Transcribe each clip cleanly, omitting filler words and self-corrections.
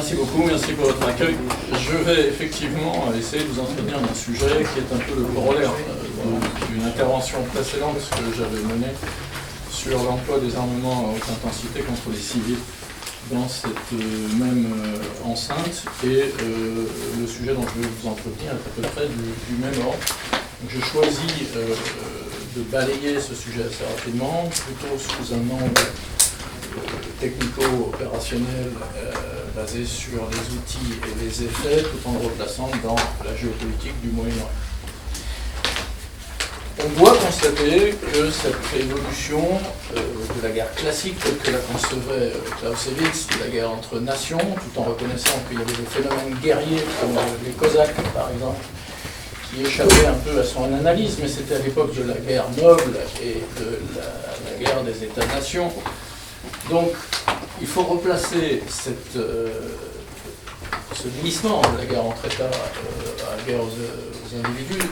Merci beaucoup, merci pour votre accueil. Je vais effectivement essayer de vous entretenir d'un sujet qui est un peu le corollaire d'une intervention précédente que j'avais menée sur l'emploi des armements à haute intensité contre les civils dans cette même enceinte. Et le sujet dont je vais vous entretenir est à peu près du même ordre. Donc j'ai choisi de balayer ce sujet assez rapidement, plutôt sous un angle technico-opérationnel basé sur les outils et les effets, tout en le replaçant dans la géopolitique du Moyen-Orient. On doit constater que cette évolution de la guerre classique telle que la concevait Clausewitz, de la guerre entre nations, tout en reconnaissant qu'il y avait des phénomènes guerriers comme les Cosaques par exemple, qui échappaient un peu à son analyse, mais c'était à l'époque de la guerre noble et de la guerre des États-nations. Donc, il faut replacer ce glissement de la guerre entre États à la guerre aux individus,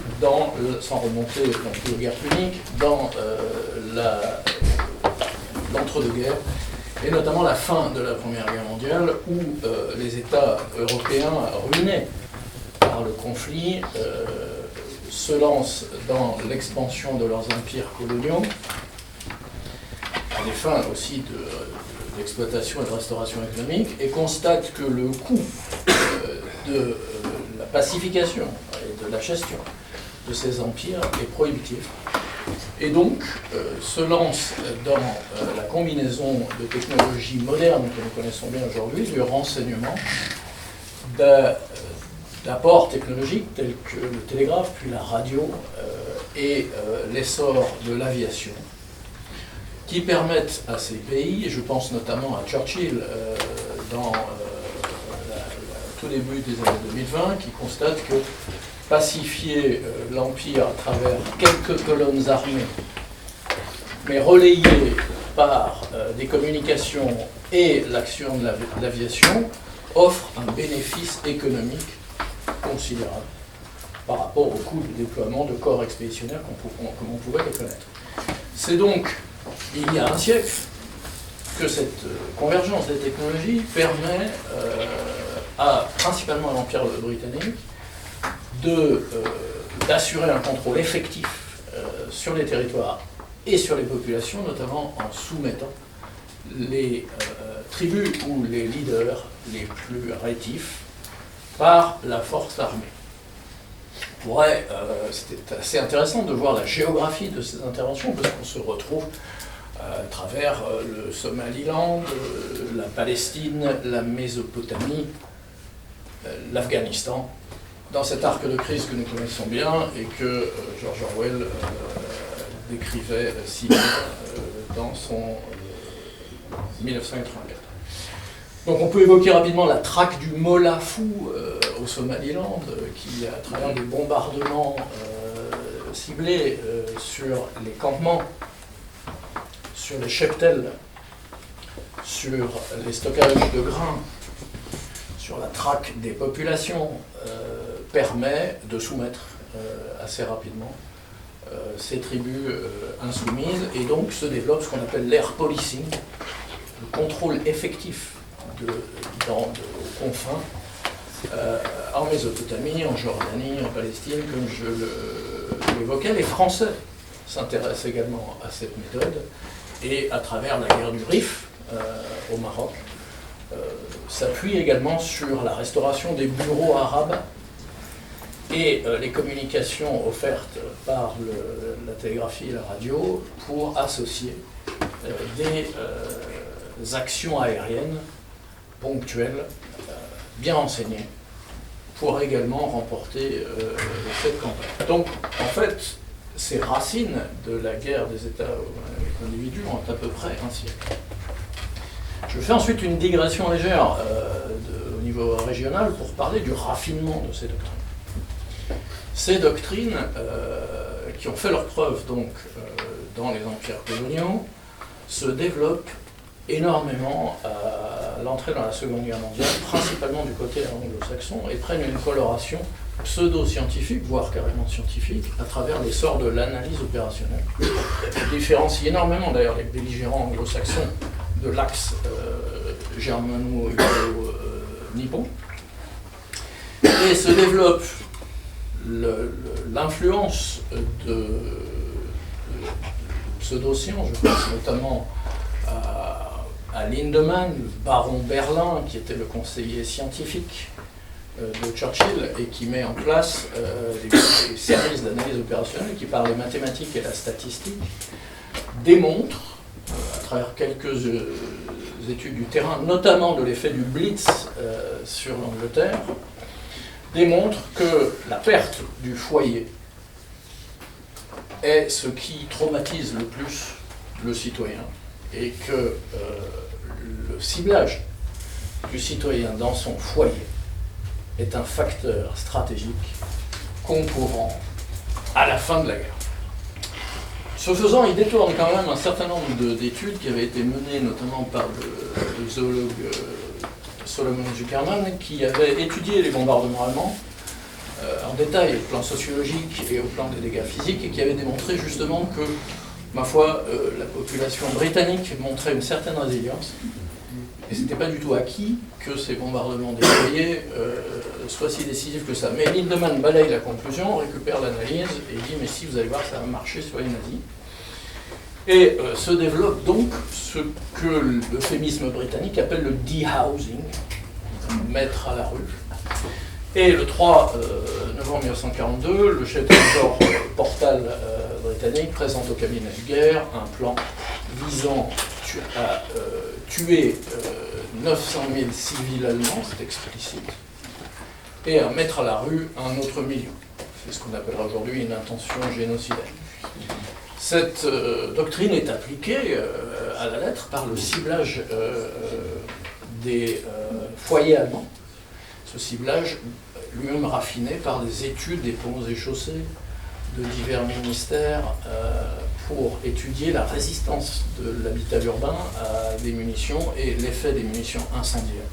sans remonter non plus aux guerres puniques, dans l'entre-deux-guerres, et notamment la fin de la Première Guerre mondiale, où les États européens ruinés par le conflit se lancent dans l'expansion de leurs empires coloniaux, à des fins aussi d'exploitation et de restauration économique, et constate que le coût de la pacification et de la gestion de ces empires est prohibitif, et donc se lance dans la combinaison de technologies modernes que nous connaissons bien aujourd'hui, du renseignement, d'apports technologiques tels que le télégraphe, puis la radio, et l'essor de l'aviation, qui permettent à ces pays, et je pense notamment à Churchill dans tout début des années 2020, qui constate que pacifier l'Empire à travers quelques colonnes armées, mais relayées par des communications et l'action de l'aviation, offre un bénéfice économique considérable par rapport au coût du déploiement de corps expéditionnaires comme on pouvait le connaître. C'est donc il y a un siècle que cette convergence des technologies permet principalement à l'Empire britannique d'assurer un contrôle effectif sur les territoires et sur les populations, notamment en soumettant les tribus ou les leaders les plus rétifs par la force armée. C'était assez intéressant de voir la géographie de ces interventions, parce qu'on se retrouve à travers le Somaliland, la Palestine, la Mésopotamie, l'Afghanistan, dans cet arc de crise que nous connaissons bien et que George Orwell décrivait si bien dans son 1984. Donc on peut évoquer rapidement la traque du Molla Fou au Somaliland, qui, à travers des bombardements ciblés sur les campements, sur les cheptels, sur les stockages de grains, sur la traque des populations, permet de soumettre assez rapidement ces tribus insoumises, et donc se développe ce qu'on appelle l'air policing, le contrôle effectif aux confins, en Mésopotamie, en Jordanie, en Palestine, comme je l'évoquais. Les Français s'intéressent également à cette méthode, et à travers la guerre du Rif au Maroc, s'appuie également sur la restauration des bureaux arabes et les communications offertes par la télégraphie et la radio pour associer des actions aériennes ponctuelles, bien renseignées, pour également remporter cette campagne. Donc, en fait, ces racines de la guerre des États aux individus ont à peu près un siècle. Je fais ensuite une digression légère au niveau régional pour parler du raffinement de ces doctrines. Ces doctrines, qui ont fait leur preuve donc dans les empires coloniaux, se développent énormément à l'entrée dans la Seconde Guerre mondiale, principalement du côté anglo-saxon, et prennent une coloration pseudo-scientifique, voire carrément scientifique, à travers l'essor de l'analyse opérationnelle. On différencie énormément d'ailleurs les belligérants anglo-saxons de l'axe germano-ibéro nippon. Et se développe l'influence de pseudo-sciences, je pense notamment à Lindemann, le baron Berlin, qui était le conseiller scientifique de Churchill et qui met en place les services d'analyse opérationnelle qui, par les mathématiques et la statistique, démontrent, à travers quelques études du terrain, notamment de l'effet du Blitz sur l'Angleterre, démontre que la perte du foyer est ce qui traumatise le plus le citoyen et que le ciblage du citoyen dans son foyer est un facteur stratégique concourant à la fin de la guerre. Ce faisant, il détourne quand même un certain nombre d'études qui avaient été menées notamment par le zoologue Solomon Zuckerman, qui avait étudié les bombardements allemands en détail au plan sociologique et au plan des dégâts physiques, et qui avait démontré justement que, ma foi, la population britannique montrait une certaine résilience, et ce n'était pas du tout acquis que ces bombardements déployés soient si décisifs que ça. Mais Lindemann balaye la conclusion, récupère l'analyse, et dit « mais si, vous allez voir, ça va marcher sur les nazis ». Et se développe donc ce que l'euphémisme britannique appelle le dehousing, mettre à la rue. Et le 3 novembre 1942, le chef-d'état-major Portal britannique présente au cabinet de guerre un plan visant à tuer 900 000 civils allemands, c'est explicite, et à mettre à la rue un autre million. C'est ce qu'on appellera aujourd'hui une intention génocidaire. Cette doctrine est appliquée à la lettre par le ciblage des foyers allemands. Ce ciblage, lui-même raffiné par des études des ponts et chaussées de divers ministères pour étudier la résistance de l'habitat urbain à des munitions et l'effet des munitions incendiaires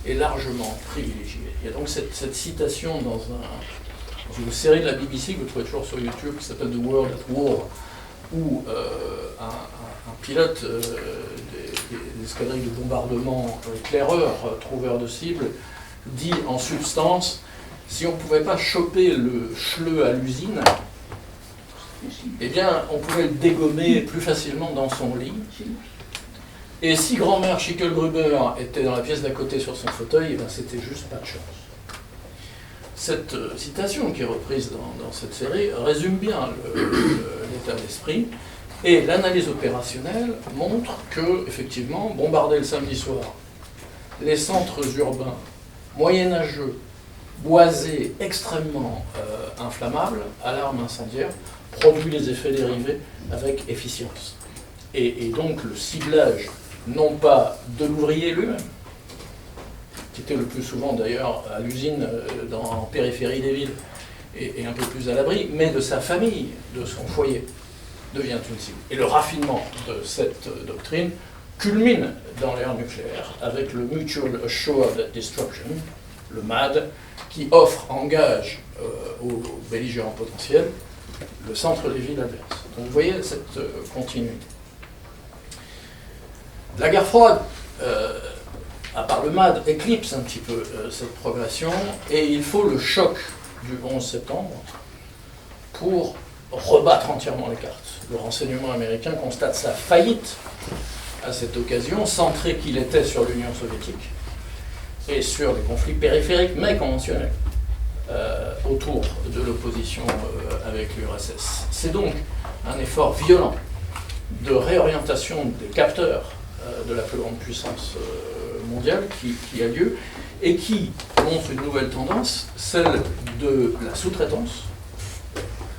est largement privilégié. Il y a donc cette citation dans une série de la BBC que vous trouvez toujours sur YouTube qui s'appelle The World at War, où un pilote des escadrilles de bombardement éclaireur, trouveur de cibles, dit en substance, si on ne pouvait pas choper le schleu à l'usine, eh bien on pouvait le dégommer plus facilement dans son lit. Et si grand-mère Schicklgruber était dans la pièce d'à côté sur son fauteuil, eh bien c'était juste pas de chance. Cette citation qui est reprise dans cette série résume bien l'état d'esprit, et l'analyse opérationnelle montre que, effectivement, bombarder le samedi soir les centres urbains moyenâgeux, boisés, extrêmement inflammables, à l'arme incendiaire, produit les effets dérivés avec efficience. Et donc le ciblage, non pas de l'ouvrier lui-même, qui était le plus souvent d'ailleurs à l'usine en périphérie des villes et un peu plus à l'abri, mais de sa famille, de son foyer, devient une cible. Et le raffinement de cette doctrine culmine dans l'ère nucléaire avec le Mutual Assured Destruction, le MAD, qui engage aux belligérants potentiels le centre des villes adverses. Donc vous voyez cette continuité. La guerre froide, à part le MAD, éclipse un petit peu cette progression, et il faut le choc du 11 septembre pour rebattre entièrement les cartes. Le renseignement américain constate sa faillite à cette occasion, centré qu'il était sur l'Union soviétique et sur les conflits périphériques mais conventionnels autour de l'opposition avec l'URSS. C'est donc un effort violent de réorientation des capteurs de la plus grande puissance mondiale qui a lieu et qui montre une nouvelle tendance, celle de la sous-traitance,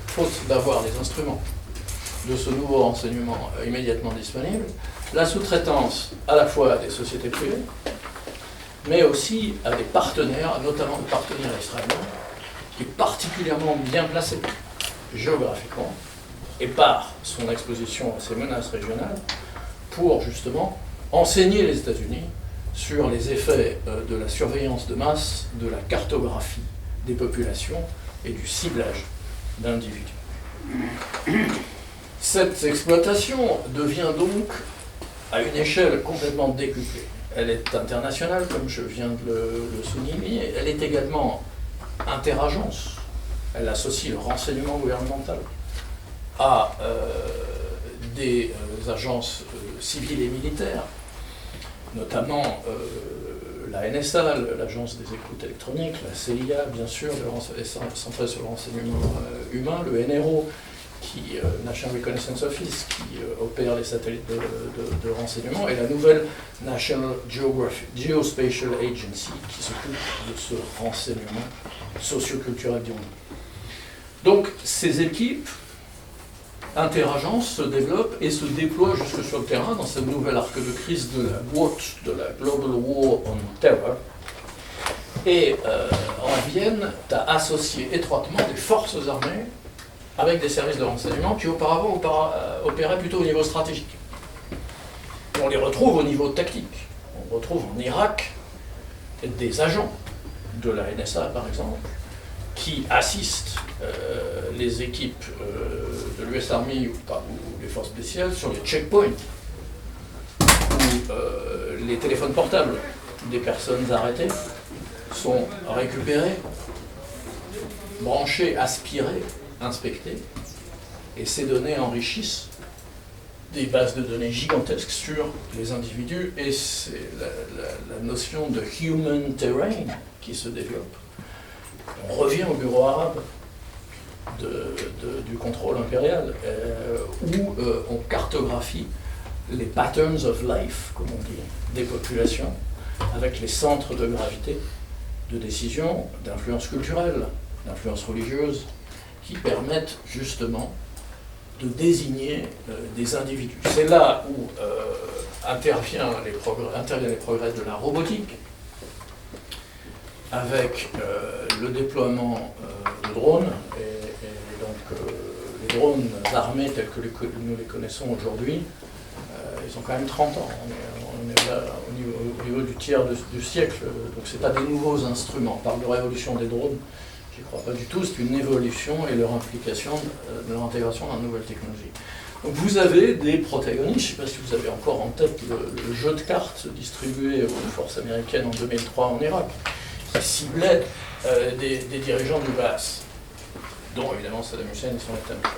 faute d'avoir les instruments de ce nouveau renseignement immédiatement disponible, la sous-traitance à la fois à des sociétés privées, mais aussi à des partenaires, notamment des partenaires israéliens, qui est particulièrement bien placé géographiquement et par son exposition à ces menaces régionales pour justement enseigner les États-Unis sur les effets de la surveillance de masse, de la cartographie des populations et du ciblage d'individus. Cette exploitation devient donc à une échelle complètement décuplée. elle est internationale, comme je viens de le souligner, elle est également interagence. Elle associe le renseignement gouvernemental à des agences civiles et militaires, notamment la NSA, l'agence des écoutes électroniques, la CIA, bien sûr, centrée sur le renseignement humain, le NRO, National Reconnaissance Office, qui opère les satellites de renseignement, et la nouvelle National Geospatial Agency, qui s'occupe de ce renseignement socio-culturel, dirons-nous. Donc, ces équipes interagences se développent et se déploient jusque sur le terrain dans cette nouvelle arc de crise de la WOT, de la Global War on Terror, et en viennent à associer étroitement des forces armées avec des services de renseignement qui auparavant opéraient plutôt au niveau stratégique. Et on les retrouve au niveau tactique. On retrouve en Irak des agents de la NSA, par exemple, qui assistent les équipes de l'US Army ou des forces spéciales sur les checkpoints, où les téléphones portables des personnes arrêtées sont récupérés, branchés, aspirés, inspectés, et ces données enrichissent des bases de données gigantesques sur les individus, et c'est la notion de human terrain qui se développe. On revient au bureau arabe du contrôle impérial, où on cartographie les patterns of life, comme on dit, des populations, avec les centres de gravité, de décision, d'influence culturelle, d'influence religieuse, qui permettent justement de désigner des individus. C'est là où interviennent les progrès de la robotique, avec le déploiement de drones, et donc les drones armés tels que nous les connaissons aujourd'hui, ils ont quand même 30 ans. On est là au niveau du tiers du siècle, donc ce n'est pas des nouveaux instruments. On parle de révolution des drones, je n'y crois pas du tout, c'est une évolution et leur implication, leur intégration dans de nouvelles technologies. Donc vous avez des protagonistes, je ne sais pas si vous avez encore en tête le jeu de cartes distribué aux forces américaines en 2003 en Irak, qui ciblait des dirigeants du Baas, dont évidemment Saddam Hussein et son État.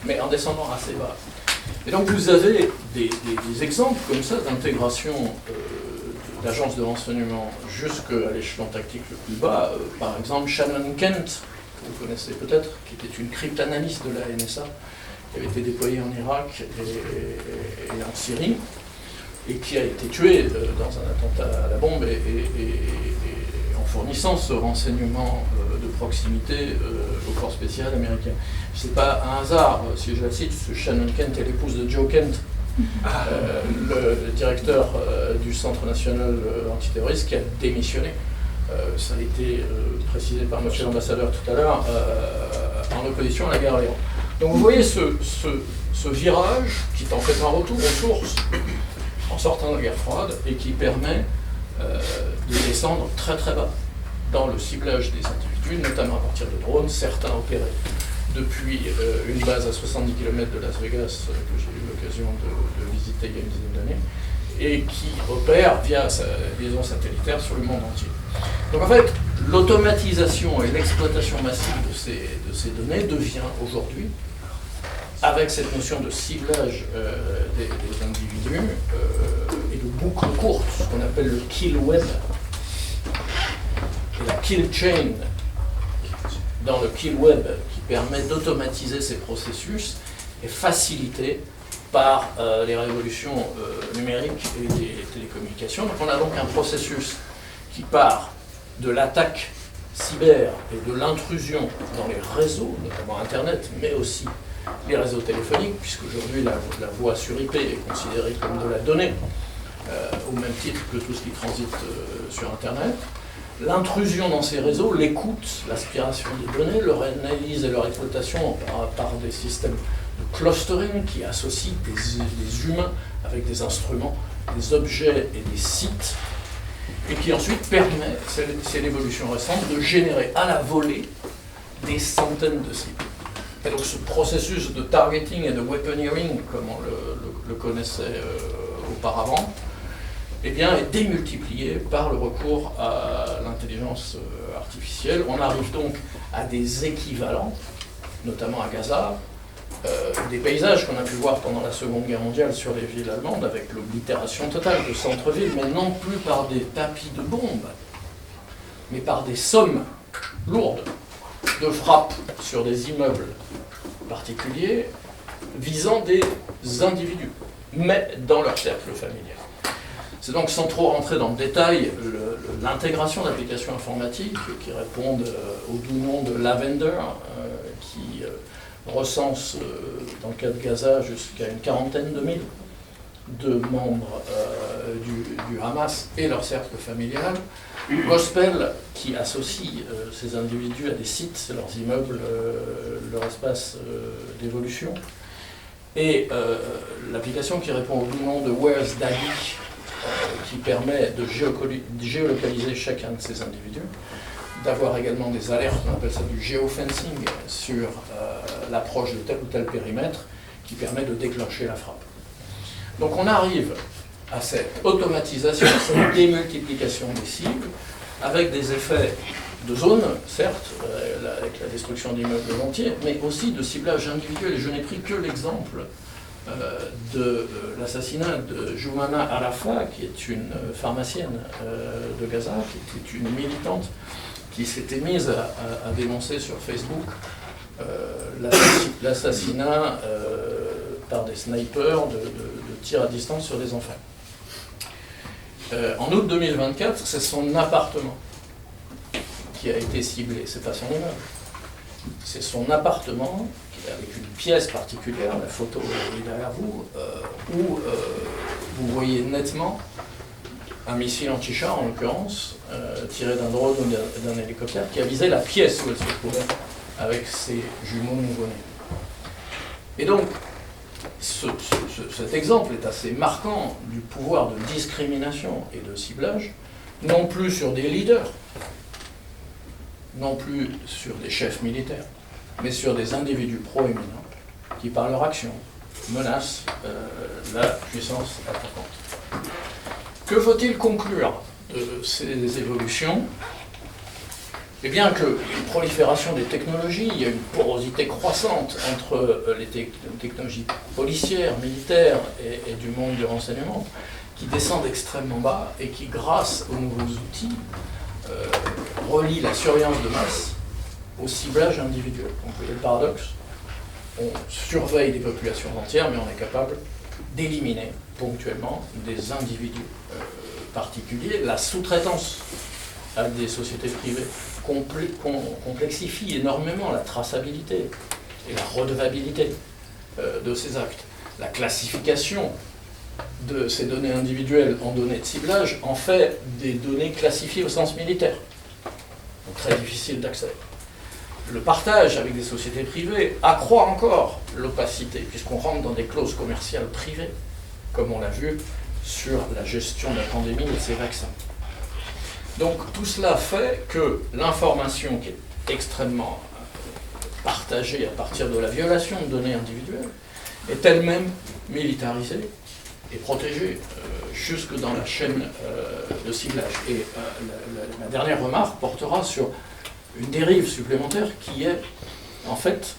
Mais en descendant assez bas. Et donc vous avez des exemples comme ça d'intégration d'agences de renseignement jusqu'à l'échelon tactique le plus bas. Par exemple, Shannon Kent, que vous connaissez peut-être, qui était une cryptanalyste de la NSA, qui avait été déployée en Irak et en Syrie, et qui a été tuée dans un attentat à la bombe, et en fournissant ce renseignement de proximité aux forces spéciales américaines. Ce n'est pas un hasard, si je la cite, Shannon Kent est l'épouse de Joe Kent, le directeur du Centre national antiterroriste, qui a démissionné. Ça a été précisé par monsieur l'ambassadeur tout à l'heure, en opposition à la guerre à l'Iran. Donc vous voyez ce virage qui est en fait un retour aux sources en sortant de la guerre froide et qui permet de descendre très très bas dans le ciblage des individus, notamment à partir de drones, certains opérés depuis une base à 70 km de Las Vegas, que j'ai eu l'occasion de visiter il y a une dizaine d'années, et qui opèrent via sa liaison satellitaire sur le monde entier. Donc en fait, l'automatisation et l'exploitation massive de ces données devient aujourd'hui, avec cette notion de ciblage des individus et de boucle courte, ce qu'on appelle le kill web, et la kill chain dans le kill web, qui permet d'automatiser ces processus, est facilité par les révolutions numériques et des télécommunications. Donc on a donc un processus qui part de l'attaque cyber et de l'intrusion dans les réseaux, notamment Internet, mais aussi les réseaux téléphoniques, puisqu'aujourd'hui la voix sur IP est considérée comme de la donnée, au même titre que tout ce qui transite sur Internet. L'intrusion dans ces réseaux, l'écoute, l'aspiration des données, leur analyse et leur exploitation par des systèmes de clustering qui associent des humains avec des instruments, des objets et des sites, et qui ensuite permet, c'est l'évolution récente, de générer à la volée des centaines de cibles. Et donc ce processus de targeting et de weaponeering, comme on le connaissait auparavant, eh bien, est démultiplié par le recours à l'intelligence artificielle. On arrive donc à des équivalents, notamment à Gaza, des paysages qu'on a pu voir pendant la Seconde Guerre mondiale sur les villes allemandes, avec l'oblitération totale de centre-ville, mais non plus par des tapis de bombes, mais par des sommes lourdes de frappes sur des immeubles particuliers visant des individus, mais dans leur cercle familial. C'est donc, sans trop rentrer dans le détail, l'intégration d'applications informatiques qui répondent au doux nom de Lavender, qui recense, dans le cas de Gaza, jusqu'à une quarantaine de mille de membres du Hamas et leur cercle familial. Gospel, qui associe ces individus à des sites, leurs immeubles, leur espace d'évolution. Et l'application qui répond au doux nom de Where's Daddy, qui permet de géolocaliser chacun de ces individus, d'avoir également des alertes, on appelle ça du geofencing, sur l'approche de tel ou tel périmètre, qui permet de déclencher la frappe. Donc on arrive à cette automatisation, cette démultiplication des cibles, avec des effets de zone, certes, avec la destruction d'immeubles entiers, mais aussi de ciblage individuel. Et je n'ai pris que l'exemple de l'assassinat de Joumana Arafa, qui est une pharmacienne de Gaza, qui était une militante qui s'était mise à dénoncer sur Facebook l'assassinat par des snipers de tirs à distance sur des enfants. En août 2024, c'est son appartement qui a été ciblé, c'est pas son immeuble. C'est son appartement, avec une pièce particulière, la photo est derrière vous, où vous voyez nettement un missile anti-char, en l'occurrence, tiré d'un drone ou d'un hélicoptère, qui a visé la pièce où elle se trouvait, avec ses jumeaux nouveau-nés. Et donc, cet exemple est assez marquant du pouvoir de discrimination et de ciblage, non plus sur des leaders, non plus sur des chefs militaires, mais sur des individus proéminents qui, par leur action, menacent la puissance attaquante. Que faut-il conclure de ces évolutions ? Eh bien que une prolifération des technologies, il y a une porosité croissante entre les technologies policières, militaires et du monde du renseignement, qui descendent extrêmement bas et qui, grâce aux nouveaux outils, relient la surveillance de masse au ciblage individuel. Donc, vous voyez le paradoxe, on surveille des populations entières, mais on est capable d'éliminer ponctuellement des individus particuliers. La sous-traitance à des sociétés privées complexifie énormément la traçabilité et la redevabilité de ces actes. La classification de ces données individuelles en données de ciblage en fait des données classifiées au sens militaire, donc très difficile d'accès. Le partage avec des sociétés privées accroît encore l'opacité, puisqu'on rentre dans des clauses commerciales privées, comme on l'a vu sur la gestion de la pandémie et de ses vaccins. Donc tout cela fait que l'information qui est extrêmement partagée à partir de la violation de données individuelles est elle-même militarisée et protégée jusque dans la chaîne de ciblage. Et la dernière remarque portera sur une dérive supplémentaire qui est en fait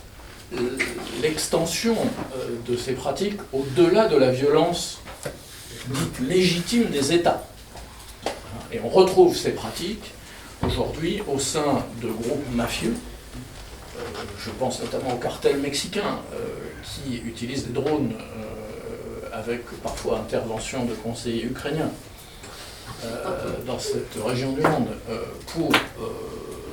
l'extension de ces pratiques au-delà de la violence dite légitime des États. Et on retrouve ces pratiques aujourd'hui au sein de groupes mafieux. Je pense notamment au cartel mexicain qui utilise des drones avec parfois intervention de conseillers ukrainiens dans cette région du monde pour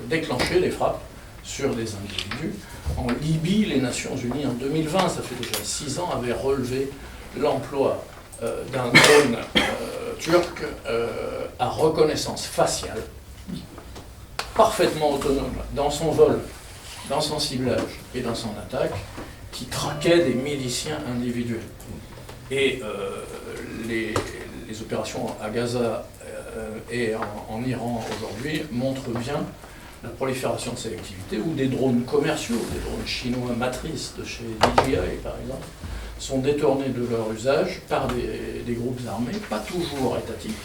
déclencher des frappes sur des individus. En Libye, les Nations Unies en 2020, ça fait déjà 6 ans, avaient relevé l'emploi d'un drone turc à reconnaissance faciale, parfaitement autonome dans son vol, dans son ciblage et dans son attaque, qui traquait des miliciens individuels. Et les opérations à Gaza et en Iran aujourd'hui montrent bien la prolifération de ces activités, où des drones commerciaux, des drones chinois matrices de chez DJI par exemple, sont détournés de leur usage par des groupes armés, pas toujours étatiques,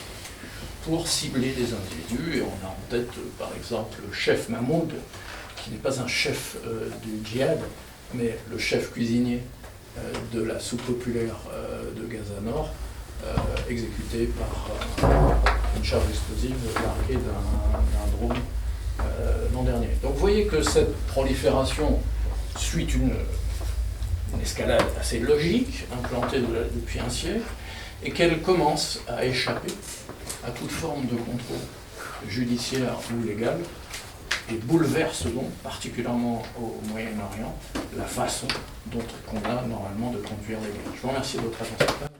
pour cibler des individus. Et on a en tête, par exemple, le chef Mahmoud, qui n'est pas un chef du djihad, mais le chef cuisinier de la soupe populaire de Gaza Nord, exécuté par une charge explosive larguée d'un drone l'an dernier. Donc vous voyez que cette prolifération suit une escalade assez logique, implantée depuis un siècle, et qu'elle commence à échapper à toute forme de contrôle judiciaire ou légal, et bouleverse donc, particulièrement au Moyen-Orient, la façon dont on a normalement de conduire les guerres. Je vous remercie de votre attention.